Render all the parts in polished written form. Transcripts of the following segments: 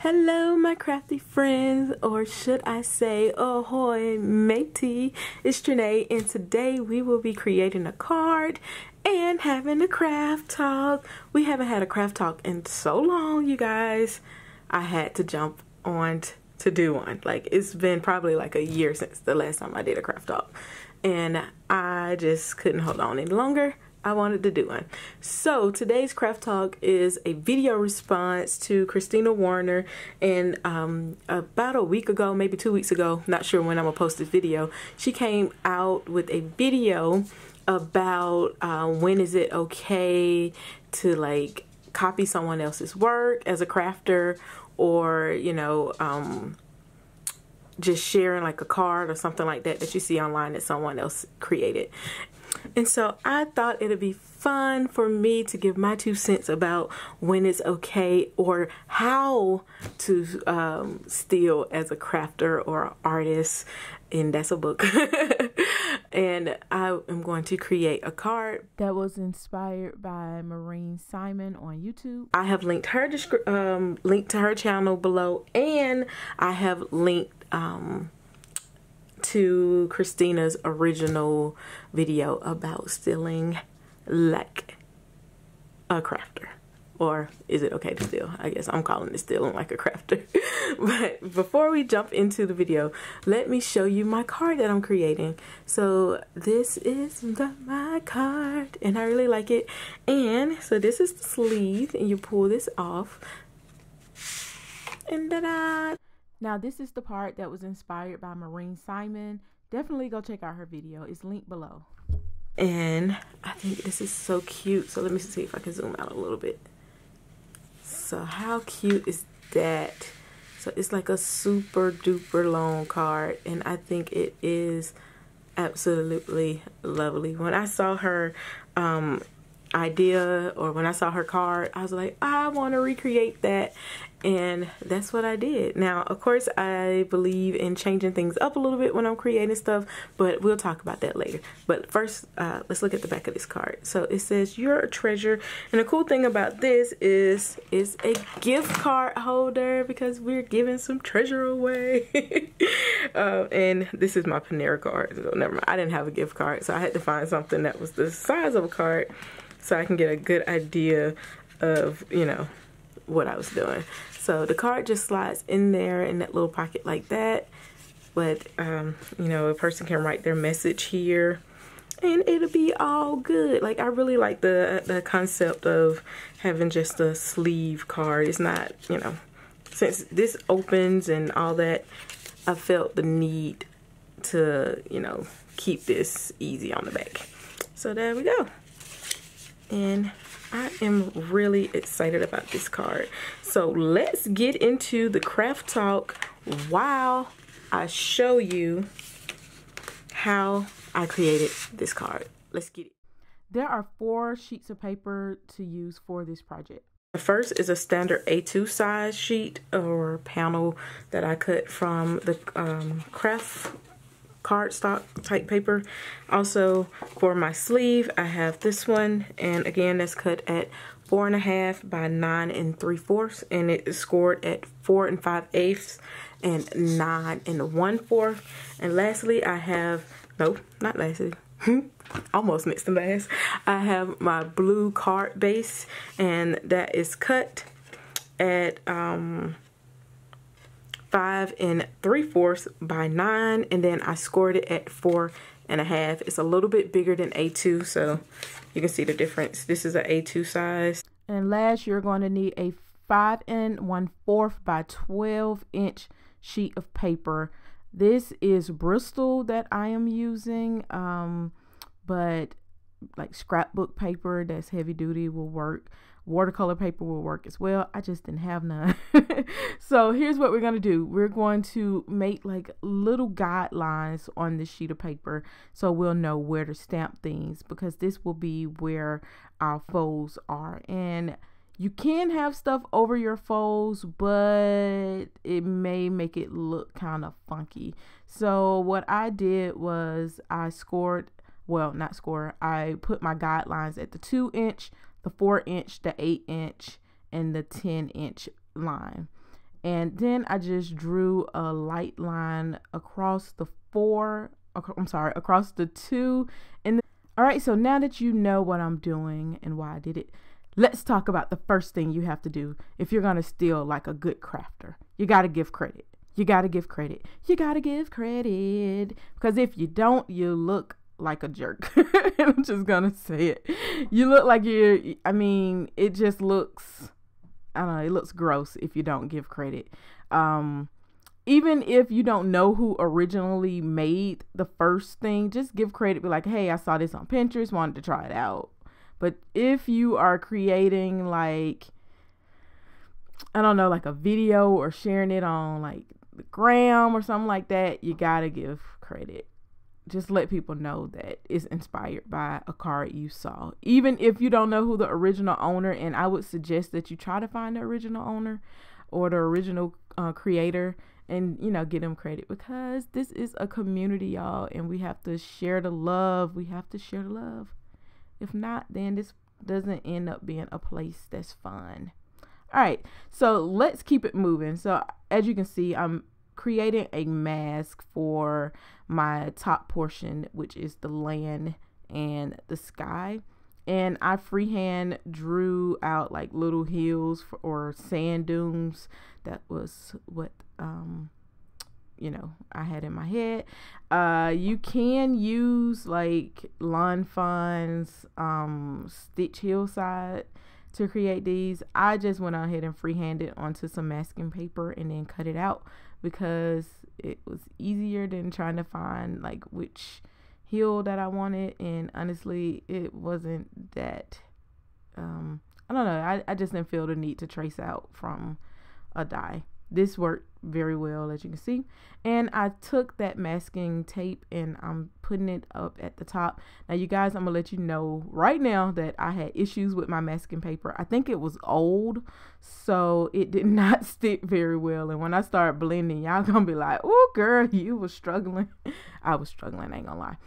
Hello my crafty friends, or should I say ahoy matey, it's Tranae, and today we will be creating a card and having a craft talk. We haven't had a craft talk in so long, you guys. I had to jump on to do one. Like, it's been probably like a year since the last time I did a craft talk, and I just couldn't hold on any longer. I wanted to do one. So today's craft talk is a video response to Kristina Werner, and about a week ago, maybe 2 weeks ago, not sure when I'm gonna post this video, she came out with a video about when is it okay to like copy someone else's work as a crafter, or you know, just sharing like a card or something like that that you see online that someone else created. And so I thought it'd be fun for me to give my 2 cents about when it's okay, or how to steal as a crafter or an artist, and that's a book. And I am going to create a card that was inspired by Marine Simon on YouTube. I have linked her link to her channel below, and I have linked to Kristina's original video about stealing like a crafter. Or is it okay to steal? I guess I'm calling it stealing like a crafter. But before we jump into the video, let me show you my card that I'm creating. So this is my card, and I really like it. And so this is the sleeve, and you pull this off, and ta-da! Now this is the part that was inspired by Marine Simon. Definitely go check out her video. It's linked below. And I think this is so cute. So let me see if I can zoom out a little bit. So how cute is that? So it's like a super duper long card, and I think it is absolutely lovely. When I saw her idea, or when I saw her card, I was like, I want to recreate that, and that's what I did. Now of course I believe in changing things up a little bit when I'm creating stuff, but we'll talk about that later. But first, let's look at the back of this card. So it says, you're a treasure, and the cool thing about this is it's a gift card holder, because we're giving some treasure away. And this is my Panera card, so never mind, I didn't have a gift card, so I had to find something that was the size of a card so I can get a good idea of, you know, what I was doing. So the card just slides in there in that little pocket like that. But, you know, a person can write their message here, and it'll be all good. Like, I really like the concept of having just a sleeve card. It's not, you know, since this opens and all that, I felt the need to, you know, keep this easy on the back. So there we go. And I am really excited about this card. So let's get into the craft talk while I show you how I created this card. Let's get it. There are 4 sheets of paper to use for this project. The first is a standard A2 size sheet or panel that I cut from the craft cardstock type paper. Also for my sleeve, I have this one, and again that's cut at 4.5 by 9 3/4, and it is scored at 4 5/8 and 9 1/4. And lastly, I have, no, not lastly, almost mixed them last, I have my blue card base, and that is cut at 5 3/4 by 9, and then I scored it at 4.5. It's a little bit bigger than A2, so you can see the difference. This is an A2 size. And last, you're going to need a 5 1/4 by 12 inch sheet of paper. This is Bristol that I am using, but like scrapbook paper that's heavy duty will work. Watercolor paper will work as well. I just didn't have none. So here's what we're going to do. We're going to make like little guidelines on this sheet of paper, so we'll know where to stamp things, because this will be where our folds are. And you can have stuff over your folds, but it may make it look kind of funky. So what I did was I scored, well, not score, I put my guidelines at the 2 inch, the 4 inch, the 8 inch, and the 10 inch line. And then I just drew a light line across the across the 2 in the. All right, so now that you know what I'm doing and why I did it, let's talk about the first thing you have to do if you're going to steal like a good crafter. You got to give credit. You got to give credit. You got to give credit. Because if you don't, you look like a jerk. I'm just going to say it. You look like it just looks, I don't know, it looks gross if you don't give credit. Even if you don't know who originally made the first thing, just give credit. Be like, hey, I saw this on Pinterest, wanted to try it out. But if you are creating like, I don't know, like a video or sharing it on like the gram or something like that, you gotta give credit. Just let people know that it's inspired by a card you saw. Even if you don't know who the original owner, and I would suggest that you try to find the original owner or the original creator and, get them credit, because this is a community, y'all, and we have to share the love. We have to share the love. If not, then this doesn't end up being a place that's fun. All right, so let's keep it moving. So as you can see, I'm creating a mask for my top portion, which is the land and the sky. And I freehand drew out like little hills or sand dunes. That was what I had in my head. You can use like Lawn Fawn's Stitch Hillside to create these. I just went ahead and freehanded onto some masking paper and then cut it out because it was easier than trying to find like which hill that I wanted. And honestly, it wasn't that I don't know, I just didn't feel the need to trace out from a die. This worked very well, as you can see. And I took that masking tape and I'm putting it up at the top. Now, you guys, I'm gonna let you know right now that I had issues with my masking paper. I think it was old, so it did not stick very well. And when I started blending, y'all gonna be like, oh girl, you was struggling. I was struggling, I ain't gonna lie,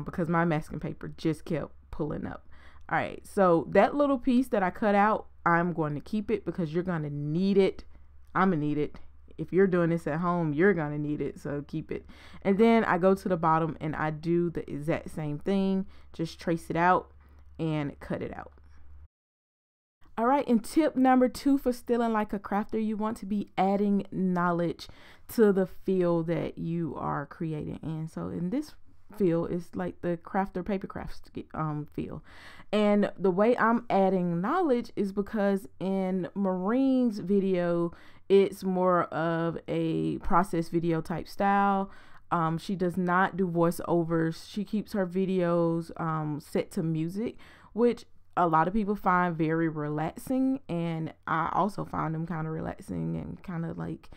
because my masking paper just kept pulling up. All right, so that little piece that I cut out, I'm going to keep it because you're gonna need it. I'm gonna need it. If you're doing this at home, you're gonna need it, so keep it. And then I go to the bottom and I do the exact same thing. Just trace it out and cut it out. All right, and tip number 2 for stealing like a crafter, you want to be adding knowledge to the field that you are creating in. So in this field is like the crafter paper crafts field, and the way I'm adding knowledge is because in Marine's video, it's more of a process video type style. She does not do voiceovers. She keeps her videos set to music, which a lot of people find very relaxing, and I also find them kind of relaxing and kind of like,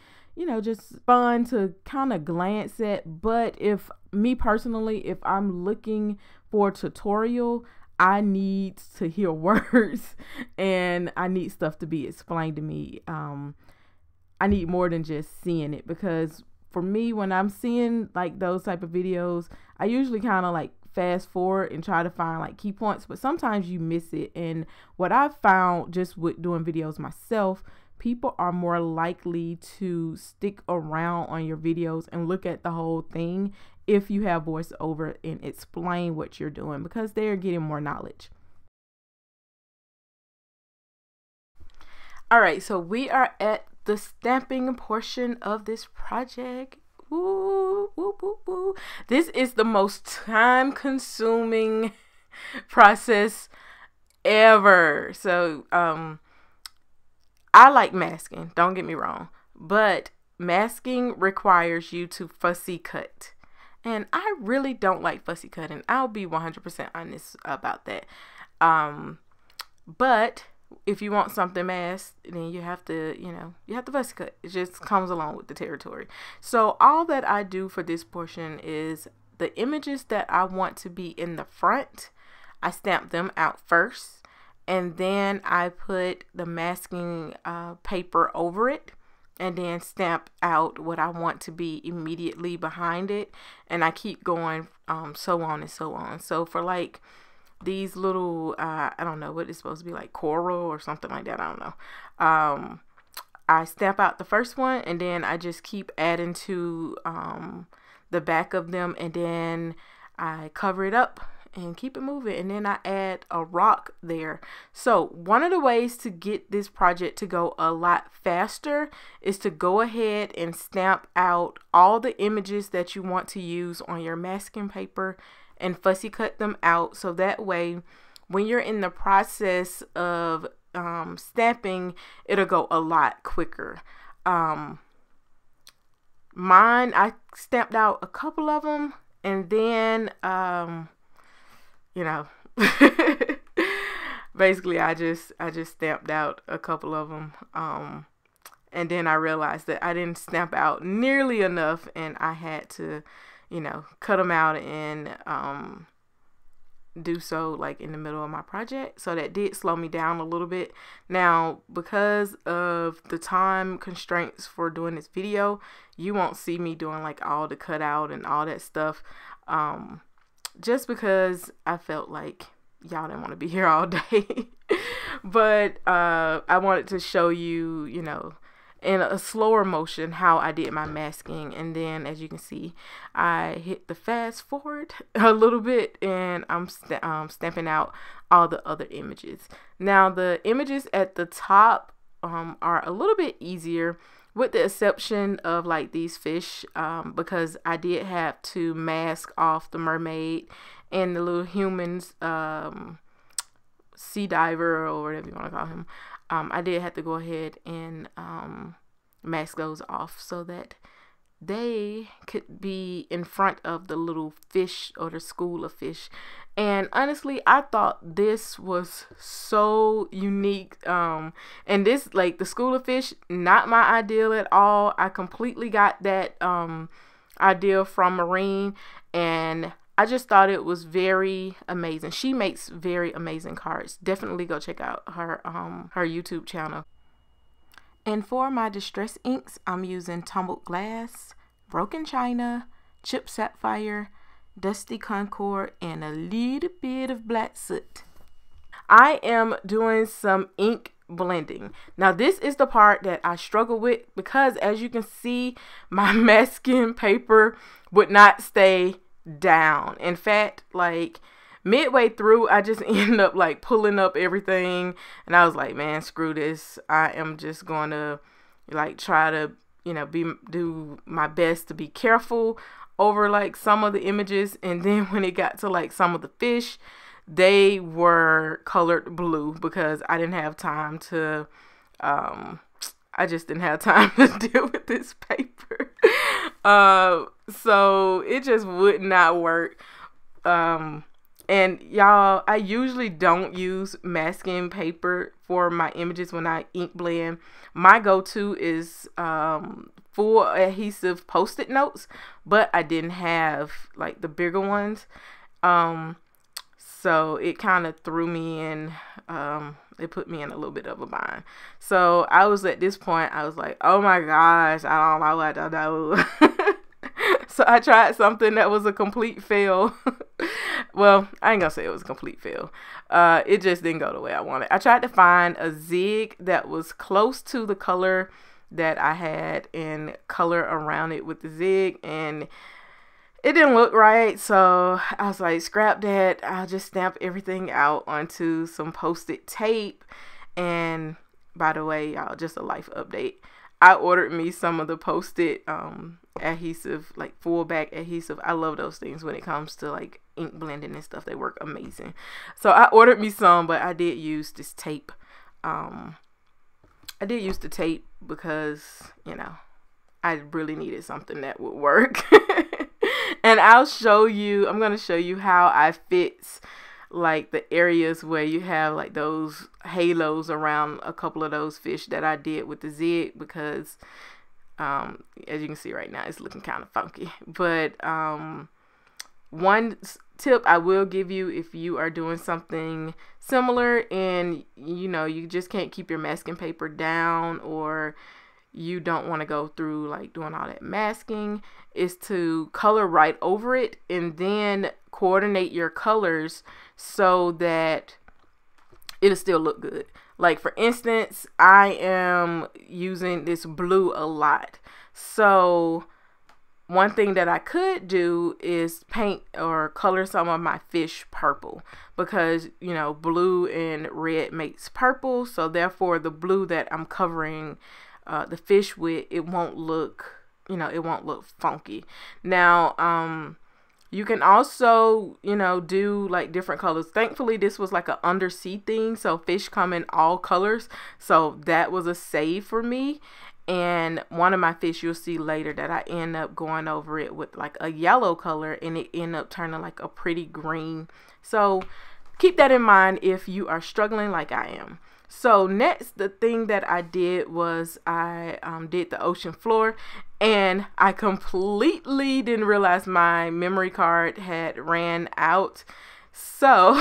just fun to kind of glance at. But if me personally, if I'm looking for a tutorial, I need to hear words and I need stuff to be explained to me. I need more than just seeing it, because for me, when I'm seeing like those type of videos, I usually kind of like fast forward and try to find like key points, but sometimes you miss it. And what I've found just with doing videos myself, people are more likely to stick around on your videos and look at the whole thing if you have voiceover and explain what you're doing, because they're getting more knowledge. All right, so we are at the stamping portion of this project. Woo, woo, woo, woo. This is the most time-consuming process ever. So, I like masking, don't get me wrong, but masking requires you to fussy cut. And I really don't like fussy cutting. I'll be 100% honest about that. But if you want something masked, then you have to, you have to fussy cut. It just comes along with the territory. So all that I do for this portion is the images that I want to be in the front, I stamp them out first. And then I put the masking paper over it and then stamp out what I want to be immediately behind it. And I keep going so on and so on. So for like these little, I don't know what it's supposed to be, like coral or something like that. I don't know. I stamp out the first one, and then I just keep adding to the back of them, and then I cover it up and keep it moving, and then I add a rock there. So one of the ways to get this project to go a lot faster is to go ahead and stamp out all the images that you want to use on your masking paper and fussy cut them out, so that way when you're in the process of stamping, it'll go a lot quicker. Mine, I stamped out a couple of them, and then you know, basically I just stamped out a couple of them, and then I realized that I didn't stamp out nearly enough, and I had to, you know, cut them out and do so like in the middle of my project. So that did slow me down a little bit. Now, because of the time constraints for doing this video, you won't see me doing like all the cutout and all that stuff, just because I felt like y'all didn't want to be here all day. But I wanted to show you, you know, in a slower motion how I did my masking. And then as you can see, I hit the fast forward a little bit, and I'm stamping out all the other images. Now the images at the top are a little bit easier, with the exception of like these fish, because I did have to mask off the mermaid and the little humans, sea diver or whatever you want to call him. I did have to go ahead and mask those off so that they could be in front of the little fish or the school of fish. And honestly, I thought this was so unique. And this, like the school of fish, not my ideal at all. I completely got that idea from Marine, and I just thought it was very amazing. She makes very amazing cards. Definitely go check out her YouTube channel. And for my distress inks, I'm using Tumbled Glass, Broken China, Chipped Sapphire, Dusty Concord, and a little bit of Black Soot. I am doing some ink blending. Now this is the part that I struggle with, because as you can see, my masking paper would not stay down. In fact, like midway through, I just ended up like pulling up everything, and I was like, man, screw this. I am just going to like try to, you know, do my best to be careful over like some of the images. And then when it got to like some of the fish, they were colored blue because I didn't have time to I just didn't have time to deal with this paper. So it just would not work. And y'all, I usually don't use masking paper for my images when I ink blend. My go-to is full adhesive Post-it notes, but I didn't have like the bigger ones. So it kind of threw me in, it put me in a little bit of a bind. So I was at this point, I was like, oh my gosh, I don't know what to do. So I tried something that was a complete fail. Well, I ain't gonna say it was a complete fail. It just didn't go the way I wanted. I tried to find a zig that was close to the color that I had and color around it with the zig, and it didn't look right. So I was like, scrap that. I'll just stamp everything out onto some Post-it tape. And by the way, y'all, just a life update, I ordered me some of the Post-it adhesive, like full back adhesive. I love those things when it comes to like ink blending and stuff. They work amazing. So I ordered me some, but I did use this tape. I did use the tape because, you know, I really needed something that would work. And I'll show you, I'm going to show you how I fix like the areas where you have like those halos around a couple of those fish that I did with the zig, because as you can see right now, it's looking kind of funky. But one tip I will give you, if you are doing something similar and you know you just can't keep your masking paper down, or you don't want to go through like doing all that masking, is to color right over it and then coordinate your colors so that it'll still look good. Like for instance, I am using this blue a lot. So one thing that I could do is paint or color some of my fish purple, because, you know, blue and red makes purple. So therefore the blue that I'm covering the fish with, it won't look, you know, it won't look funky. Now, you can also, you know, do like different colors. Thankfully, this was like an undersea thing, so fish come in all colors. So that was a save for me. And one of my fish, you'll see later, that I end up going over it with like a yellow color, and it end up turning like a pretty green. So keep that in mind if you are struggling like I am. So next, the thing that I did was I did the ocean floor, and I completely didn't realize my memory card had ran out. So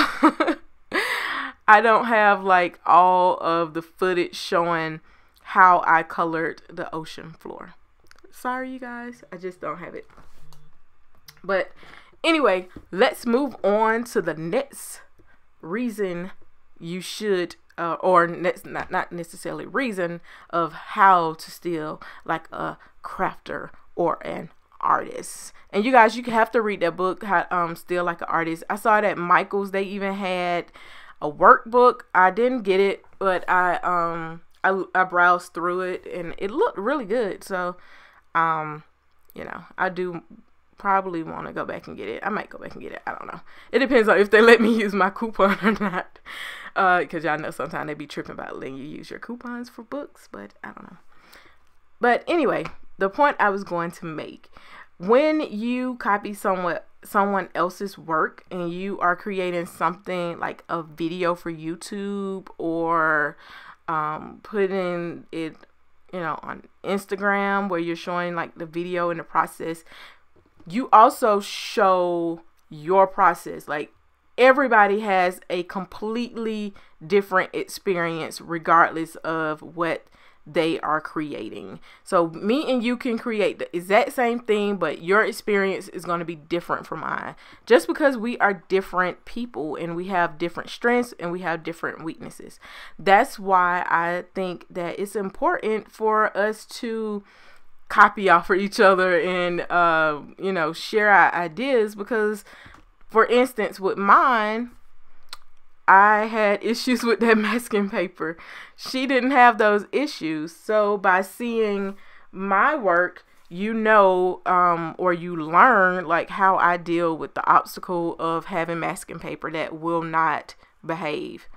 I don't have like all of the footage showing how I colored the ocean floor. Sorry, you guys, I just don't have it. But anyway, let's move on to the next reason you should or not necessarily reason of how to steal like a crafter or an artist. And you guys, you have to read that book, how steal like an artist. I saw it at Michael's. They even had a workbook. I didn't get it, but I browsed through it and it looked really good. So you know, I do probably want to go back and get it. I might go back and get it. I don't know. It depends on if they let me use my coupon or not. Because y'all know sometimes they be tripping about letting you use your coupons for books, but I don't know. But anyway, the point I was going to make, when you copy someone else's work and you are creating something like a video for YouTube, or putting it, you know, on Instagram where you're showing like the video in the process, you also show your process. Like everybody has a completely different experience regardless of what they are creating. So me and you can create the exact same thing, but your experience is going to be different from mine, just because we are different people and we have different strengths and we have different weaknesses. That's why I think that it's important for us to copy off of each other and you know, share our ideas, because for instance with mine, I had issues with that masking paper. She didn't have those issues. So by seeing my work, you know, or you learn like how I deal with the obstacle of having masking paper that will not behave.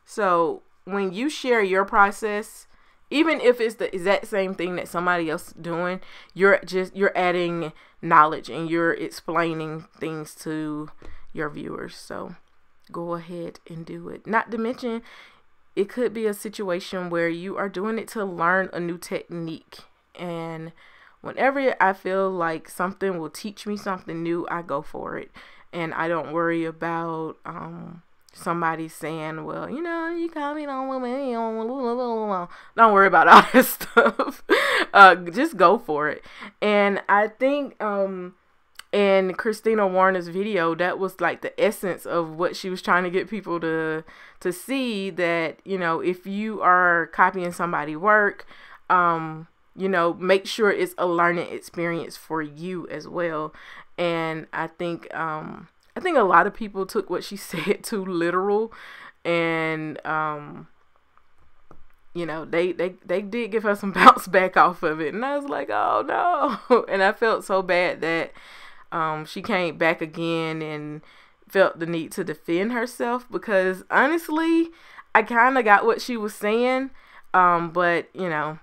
So when you share your process, even if it's the exact same thing that somebody else is doing, you're adding knowledge and you're explaining things to your viewers. So go ahead and do it. Not to mention, it could be a situation where you are doing it to learn a new technique. And whenever I feel like something will teach me something new, I go for it. And I don't worry about somebody saying, well, you know, you copied on me. Don't worry about all that stuff. Just go for it. And I think in Kristina Werner's video, that was like the essence of what she was trying to get people to see, that, you know, if you are copying somebody's work, you know, make sure it's a learning experience for you as well. And I think a lot of people took what she said too literal, and you know, they did give her some bounce back off of it, and I was like, oh no. And I felt so bad that she came back again and felt the need to defend herself, because honestly, I kind of got what she was saying, but you know,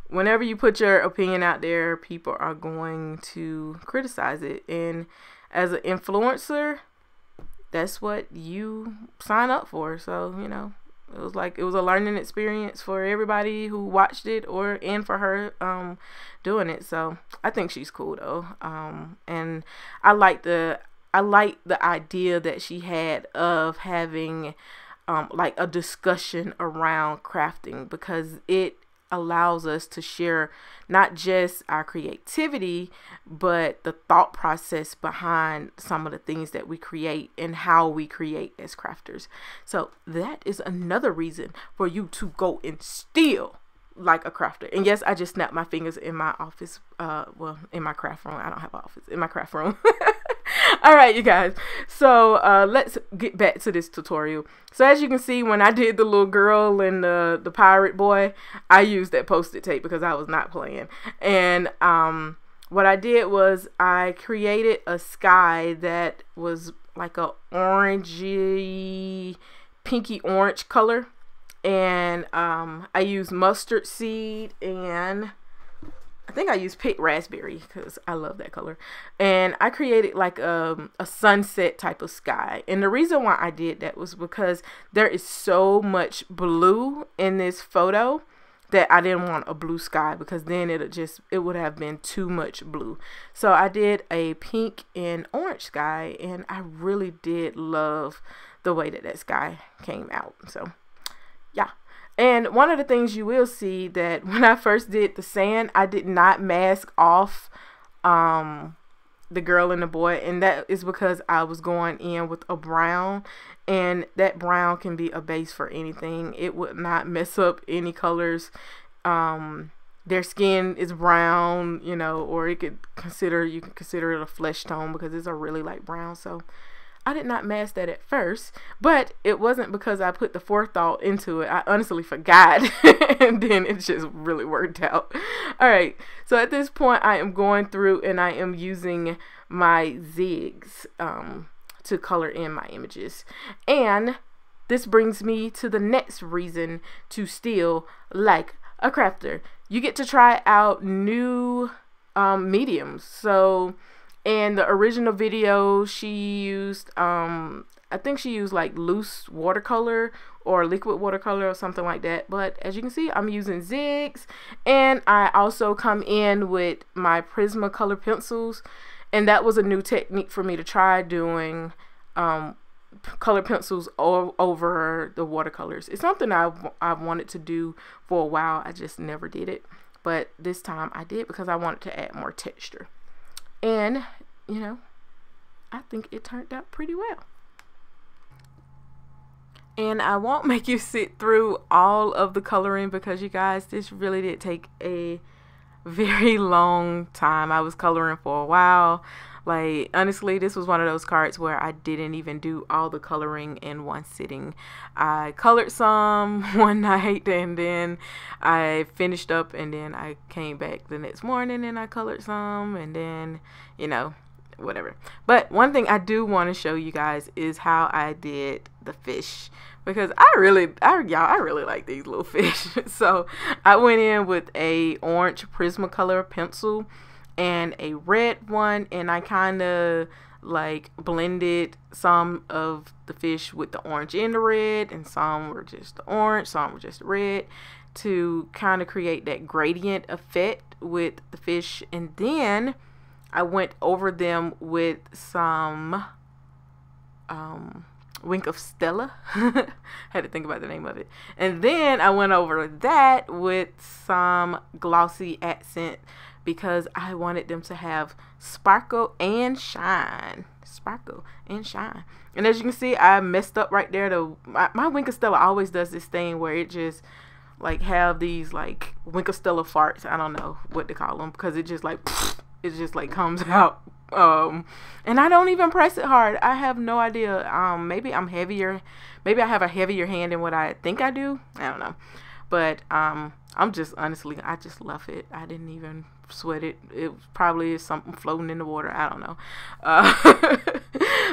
whenever you put your opinion out there, people are going to criticize it. And as an influencer, that's what you sign up for. So, you know, it was a learning experience for everybody who watched it, and for her doing it. So I think she's cool though. And I like the idea that she had of having like a discussion around crafting, because allows us to share not just our creativity, but the thought process behind some of the things that we create and how we create as crafters. So that is another reason for you to go and steal like a crafter. And yes, I just snapped my fingers in my office, well, in my craft room. I don't have an office, in my craft room. All right, you guys. So let's get back to this tutorial. So as you can see, when I did the little girl and the pirate boy, I used that Post-it tape because I was not playing. And what I did was I created a sky that was like a orangey, pinky orange color. And I used mustard seed, and I think I used picked raspberry because I love that color. And I created like a sunset type of sky. And the reason why I did that was because there is so much blue in this photo that I didn't want a blue sky, because then it would have been too much blue. So I did a pink and orange sky, and I really did love the way that sky came out. So yeah. And one of the things you will see that when I first did the sand, I did not mask off the girl and the boy, and that is because I was going in with a brown, and that brown can be a base for anything. It would not mess up any colors. Their skin is brown, you know, or you can consider it a flesh tone because it's a really light brown. So I did not mask that at first, but it wasn't because I put the forethought into it. I honestly forgot, and then it just really worked out. All right, so at this point, I am going through and I am using my zigs to color in my images. And this brings me to the next reason to steal like a crafter. You get to try out new mediums. So in the original video, she used, I think she used like loose watercolor or liquid watercolor or something like that. But as you can see, I'm using zigs, and I also come in with my Prismacolor pencils, and that was a new technique for me to try doing color pencils over the watercolors. It's something I've wanted to do for a while. I just never did it, but this time I did because I wanted to add more texture. And, you know, I think it turned out pretty well. And I won't make you sit through all of the coloring because, you guys, this really did take a very long time. I was coloring for a while. Like, honestly, this was one of those cards where I didn't even do all the coloring in one sitting. I colored some one night, and then I finished up, and then I came back the next morning and I colored some, and then, you know, whatever. But one thing I do want to show you guys is how I did the fish, because I really like these little fish. So I went in with a orange Prismacolor pencil and a red one, and I kind of like blended some of the fish with the orange and the red, and some were just the orange, some were just the red, to kind of create that gradient effect with the fish. And then I went over them with some Wink of Stella. Had to think about the name of it. And then I went over that with some glossy accent, because I wanted them to have sparkle and shine. Sparkle and shine. And as you can see, I messed up right there. My Wink of Stella always does this thing where it just like have these like Wink of Stella farts. I don't know what to call them, because it just like it just like comes out. And I don't even press it hard. I have no idea. Maybe I'm heavier. Maybe I have a heavier hand than what I think I do. I don't know. But I'm just, honestly, I just love it. I didn't even sweat it. It probably is something floating in the water. I don't know.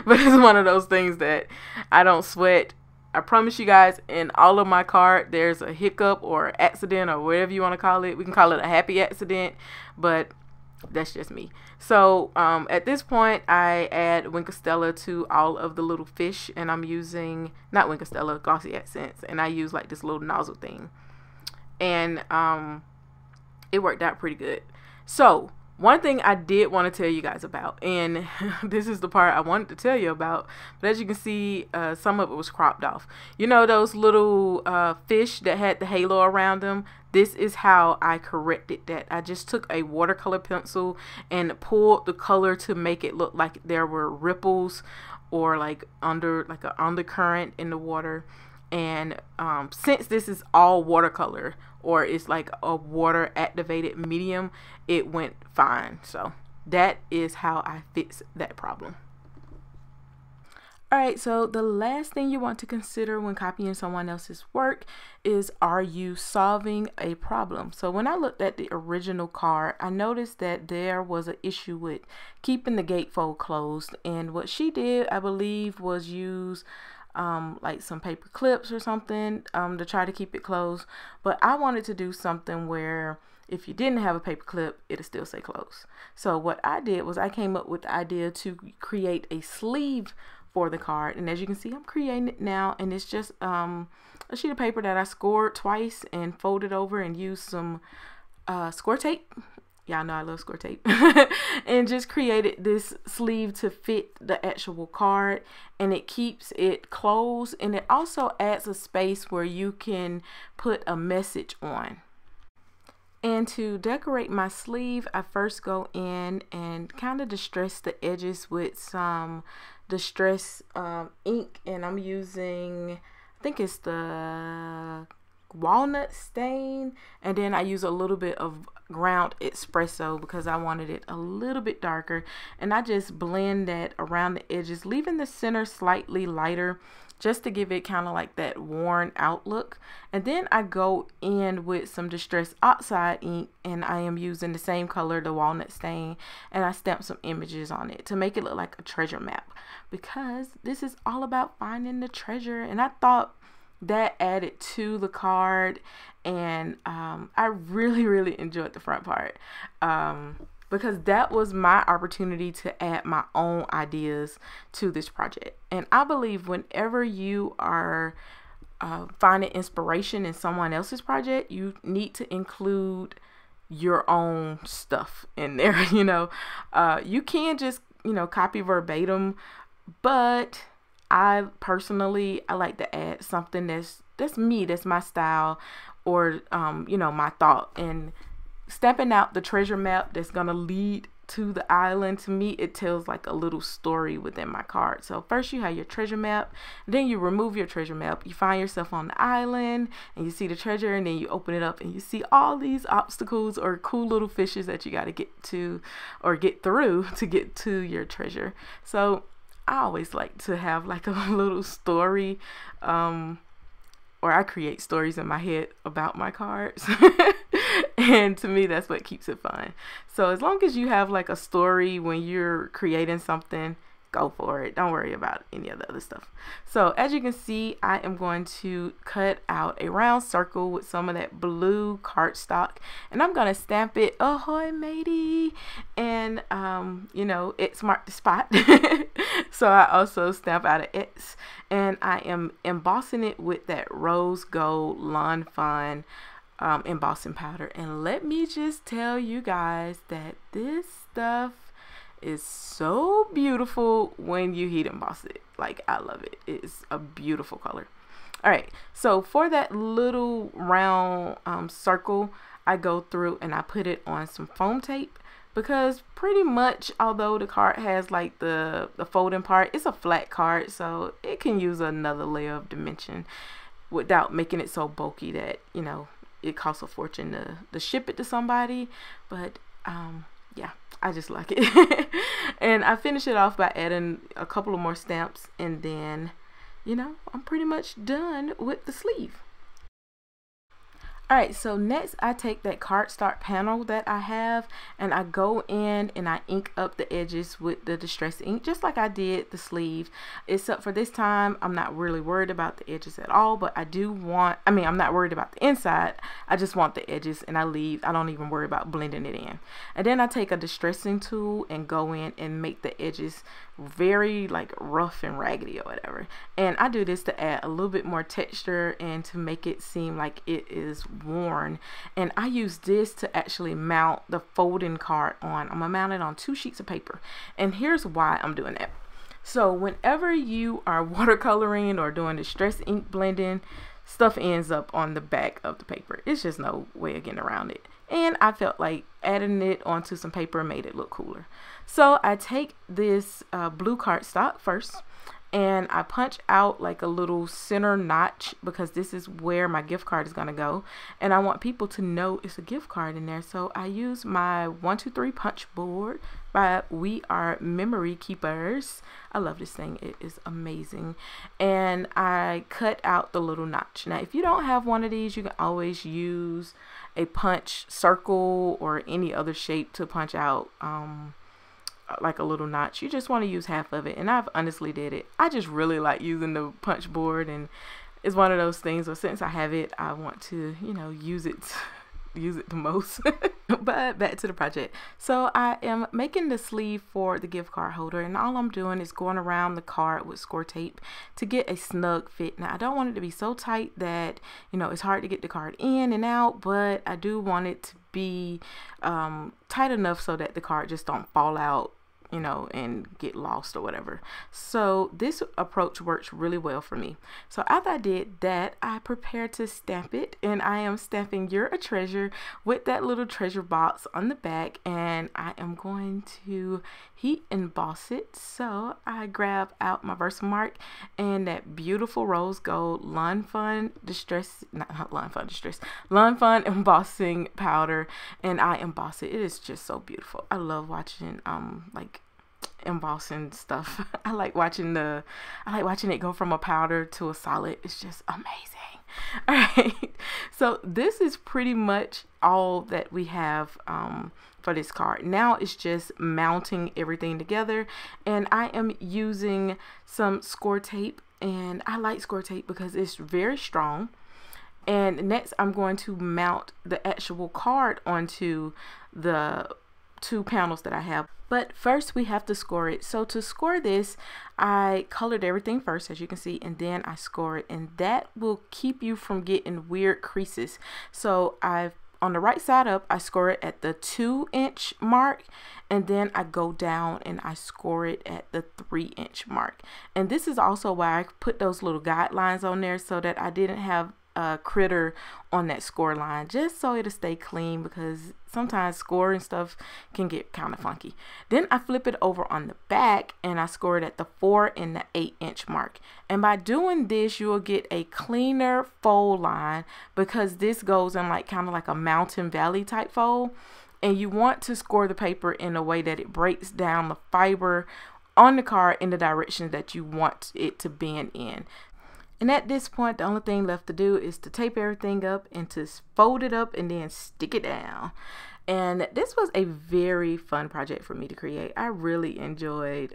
But it's one of those things that I don't sweat. I promise you guys, in all of my card, there's a hiccup or accident or whatever you want to call it. We can call it a happy accident, but that's just me. So at this point, I add Wink of Stella to all of the little fish, and I'm using, not Wink of Stella, glossy accents, and I use like this little nozzle thing. And it worked out pretty good. So One thing I did want to tell you guys about, and this is the part I wanted to tell you about, but as you can see, some of it was cropped off. You know those little fish that had the halo around them? This is how I corrected that. I just took a watercolor pencil and pulled the color to make it look like there were ripples or like an undercurrent in the water. And since this is all watercolor, or it's like a water activated medium, it went fine. So that is how I fix that problem. Alright, so the last thing you want to consider when copying someone else's work is, are you solving a problem? So when I looked at the original card, I noticed that there was an issue with keeping the gatefold closed, and what she did, I believe, was use like some paper clips or something to try to keep it closed. But I wanted to do something where if you didn't have a paper clip, it'll still say closed. So what I did was I came up with the idea to create a sleeve for the card, and as you can see, I'm creating it now, and it's just a sheet of paper that I scored twice and folded over and used some score tape. Y'all know I love score tape. And just created this sleeve to fit the actual card, and it keeps it closed, and it also adds a space where you can put a message on. And to decorate my sleeve, I first go in and kind of distress the edges with some distress ink, and I'm using, I think it's the walnut stain, and then I use a little bit of ground espresso because I wanted it a little bit darker, and I just blend that around the edges, leaving the center slightly lighter just to give it kind of like that worn out look. And then I go in with some distress oxide ink, and I am using the same color, the walnut stain, and I stamp some images on it to make it look like a treasure map, because this is all about finding the treasure, and I thought that added to the card. And I really enjoyed the front part because that was my opportunity to add my own ideas to this project. And I believe whenever you are finding inspiration in someone else's project, you need to include your own stuff in there. You know, you can just, you know, copy verbatim, but I personally, I like to add something that's me, that's my style, or you know, my thought. And stamping out the treasure map that's gonna lead to the island, to me, it tells like a little story within my card. So first you have your treasure map, then you remove your treasure map, you find yourself on the island and you see the treasure, and then you open it up and you see all these obstacles or cool little fishes that you got to get to or get through to get to your treasure. So I always like to have like a little story, or I create stories in my head about my cards. And to me, that's what keeps it fun. So as long as you have like a story when you're creating something, go for it. Don't worry about any of the other stuff. So as you can see, I am going to cut out a round circle with some of that blue cardstock, and I'm going to stamp it ahoy matey, and you know, it's marked the spot. So I also stamp out an X, and I am embossing it with that rose gold Lawn Fawn embossing powder. And let me just tell you guys that this stuff is so beautiful when you heat emboss it. Like, I love it. It's a beautiful color. All right, so for that little round circle, I go through and I put it on some foam tape, because pretty much, although the card has like the folding part, it's a flat card, so it can use another layer of dimension without making it so bulky that, you know, it costs a fortune to ship it to somebody. But yeah, I just like it. And I finish it off by adding a couple of more stamps, and then, you know, I'm pretty much done with the sleeve. Alright, so next I take that cardstock panel that I have, and I go in and I ink up the edges with the distress ink, just like I did the sleeve, except for this time I'm not really worried about the edges at all. But I'm not worried about the inside, I just want the edges, and I don't even worry about blending it in. And then I take a distressing tool and go in and make the edges very like rough and raggedy or whatever. And I do this to add a little bit more texture and to make it seem like it is worn, and I use this to actually mount the folding card on. I'm gonna mount it on 2 sheets of paper, and here's why I'm doing that. So whenever you are watercoloring or doing distress ink blending, stuff ends up on the back of the paper. It's just no way of getting around it. And I felt like adding it onto some paper made it look cooler. So I take this blue cardstock first, and I punch out like a little center notch, because this is where my gift card is going to go, and I want people to know it's a gift card in there. So I use my 123 punch board by We Are Memory Keepers. I love this thing, it is amazing. And I cut out the little notch. Now if you don't have one of these, you can always use a punch circle or any other shape to punch out like a little notch. You just want to use half of it, and I've honestly did it. I just really like using the punch board, and it's one of those things where since I have it, I want to, you know, use it the most. But back to the project. So I am making the sleeve for the gift card holder, and all I'm doing is going around the card with score tape to get a snug fit. Now I don't want it to be so tight that, you know, it's hard to get the card in and out, but I do want it to be tight enough so that the card just don't fall out, you know, and get lost or whatever. So this approach works really well for me. So after I did that, I prepared to stamp it, and I am stamping You're a Treasure with that little treasure box on the back, and I am going to heat emboss it. So I grab out my Versamark and that beautiful rose gold Lawn Fun embossing powder, and I emboss it. It is just so beautiful. I love watching like embossing stuff. I like watching it go from a powder to a solid. It's just amazing. All right, so this is pretty much all that we have for this card. Now it's just mounting everything together, and I am using some score tape, and I like score tape because it's very strong. And next I'm going to mount the actual card onto the 2 panels that I have. But first we have to score it. So to score this, I colored everything first, as you can see, and then I score it, and that will keep you from getting weird creases. So on the right side up, I score it at the 2-inch mark, and then I go down and I score it at the 3-inch mark. And this is also why I put those little guidelines on there, so that I didn't have a critter on that score line, just so it'll stay clean, because sometimes scoring stuff can get kind of funky. Then I flip it over on the back, and I score it at the 4 and the 8-inch mark. And by doing this, you will get a cleaner fold line, because this goes in like kind of like a mountain valley type fold, and you want to score the paper in a way that it breaks down the fiber on the card in the direction that you want it to bend in. And at this point, the only thing left to do is to tape everything up and to fold it up and then stick it down. And this was a very fun project for me to create. I really enjoyed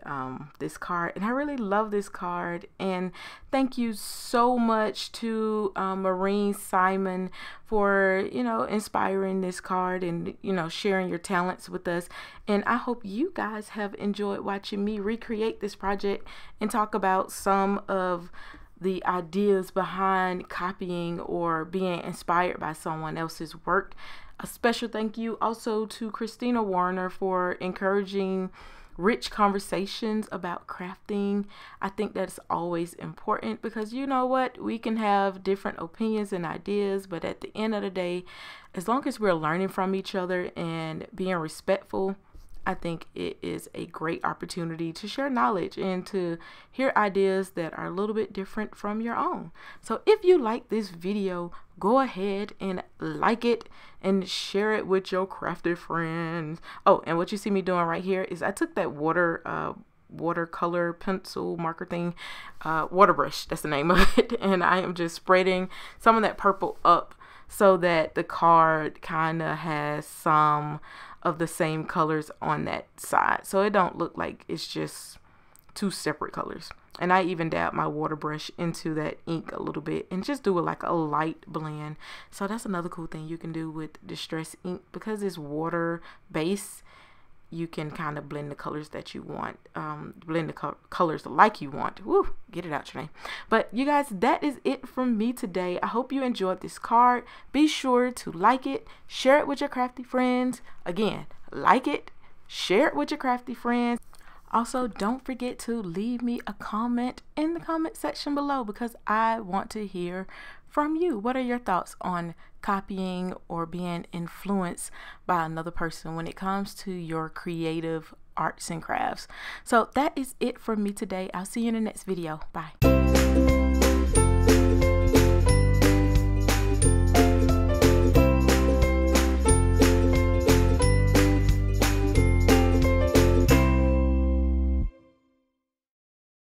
this card, and I really love this card. And thank you so much to Marine Simon for, you know, inspiring this card and, you know, sharing your talents with us. And I hope you guys have enjoyed watching me recreate this project and talk about some of the ideas behind copying or being inspired by someone else's work. A special thank you also to Kristina Werner for encouraging rich conversations about crafting. I think that's always important, because you know what, we can have different opinions and ideas, but at the end of the day, as long as we're learning from each other and being respectful, I think it is a great opportunity to share knowledge and to hear ideas that are a little bit different from your own. So if you like this video, go ahead and like it and share it with your crafty friends. Oh, and what you see me doing right here is I took that watercolor pencil marker thing, water brush, that's the name of it, and I am just spreading some of that purple up so that the card kind of has some of the same colors on that side, so it don't look like it's just 2 separate colors. And I even dab my water brush into that ink a little bit and just do it like a light blend. So that's another cool thing you can do with distress ink, because it's water based. you can kind of blend the colors that you want, blend the colors like you want. Woo, get it out, Tranae. But you guys, that is it from me today. I hope you enjoyed this card. Be sure to like it, share it with your crafty friends. Again, like it, share it with your crafty friends. Also, don't forget to leave me a comment in the comment section below, because I want to hear from you. What are your thoughts on copying or being influenced by another person when it comes to your creative arts and crafts? So that is it from me today. I'll see you in the next video. Bye.